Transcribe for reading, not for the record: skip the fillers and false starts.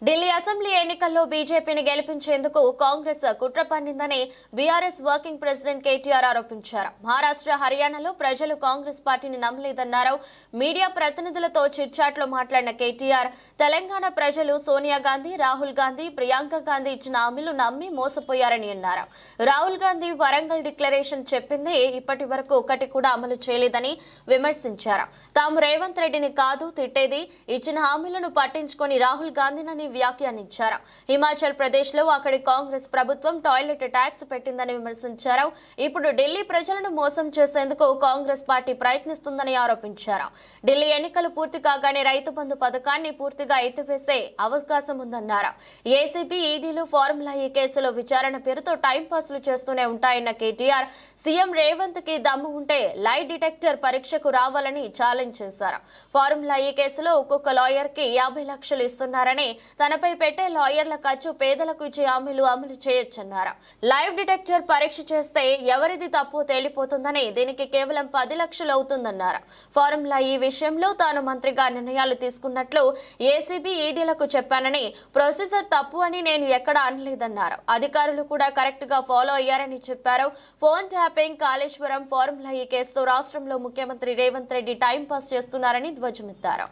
Delhi assembly ఎన్నికల్లో బీజేపీని గెలిపించేందుకు కాంగ్రెస్ కుట్ర పన్నిందని బీఆర్ఎస్ వర్కింగ్ ప్రెసిడెంట్ కేటీఆర్ ఆరోపించారు. మహారాష్ట్ర, హర్యానాలో ప్రజలు కాంగ్రెస్ పార్టీని నమ్మలేదన్నారు. మీడియా ప్రతినిధులతో చిట్చాట్లో మాట్లాడిన కేటీఆర్, తెలంగాణ ప్రజలు సోనియా గాంధీ, రాహుల్ గాంధీ, ప్రియాంక గాంధీ ఇచ్చిన హామీలు నమ్మి మోసపోయారని అన్నారు. రాహుల్ గాంధీ వరంగల్ డిక్లరేషన్ చెప్పింది ఇప్పటి వరకు ఒకటి కూడా అమలు చేయలేదని విమర్శించారు. తాము రేవంత్ రెడ్డిని కాదు తిట్టేది, ఇచ్చిన హామీలను పట్టించుకొని రాహుల్ గాంధీనని వ్యాఖ్యానించారు. హిమాచల్ ప్రదేశ్ లో అక్కడి కాంగ్రెస్ ప్రభుత్వం టాయిలెట్ ట్యాక్స్ పెట్టిందని విమర్శించారు. ఇప్పుడు ఢిల్లీ ప్రజలను మోసం చేసేందుకు కాంగ్రెస్ పార్టీ ప్రయత్నిస్తుందని ఆరోపించారు. ఢిల్లీ ఎన్నికలు పూర్తి కాగానే రైతు బంధు పథకాన్ని పూర్తిగా ఎత్తివేసే అవకాశం ఉందన్నారు. ఏసీబీ, ఈడీలు ఫార్ములా ఈ కేసులో విచారణ పేరుతో టైంపాస్లు చేస్తూనే ఉంటాయన్న కేటీఆర్, సీఎం రేవంత్ కి దమ్ము ఉంటే లై డిటెక్టర్ పరీక్షకు రావాలని ఛాలెంజ్ చేశారు. ఫార్ములా ఈ కేసులో ఒక్కొక్క లాయర్ కి 50 లక్షలు ఇస్తున్నారని, తనపై పెట్టే లాయర్ల ఖర్చు పేదలకు ఇచ్చే హామీలు అమలు చేయొచ్చన్నారు. లైవ్ డిటెక్టర్ పరీక్ష చేస్తే ఎవరిది తప్పు తేలిపోతుందని, దీనికి కేవలం 10 లక్షలు అవుతుందన్నారు. ఫార్ములా ఈ విషయంలో తాను మంత్రిగా నిర్ణయాలు తీసుకున్నట్లు ఏసీబీ, ఈడీలకు చెప్పానని, ప్రొసీజర్ తప్పు అని నేను ఎక్కడా అనలేదన్నారు. అధికారులు కూడా కరెక్ట్ గా ఫాలో అయ్యారని చెప్పారు. ఫోన్ ట్యాపింగ్, కాళేశ్వరం, ఫార్ములా ఈ కేసుతో రాష్ట్రంలో ముఖ్యమంత్రి రేవంత్ రెడ్డి టైం పాస్ చేస్తున్నారని ధ్వజమెత్తారు.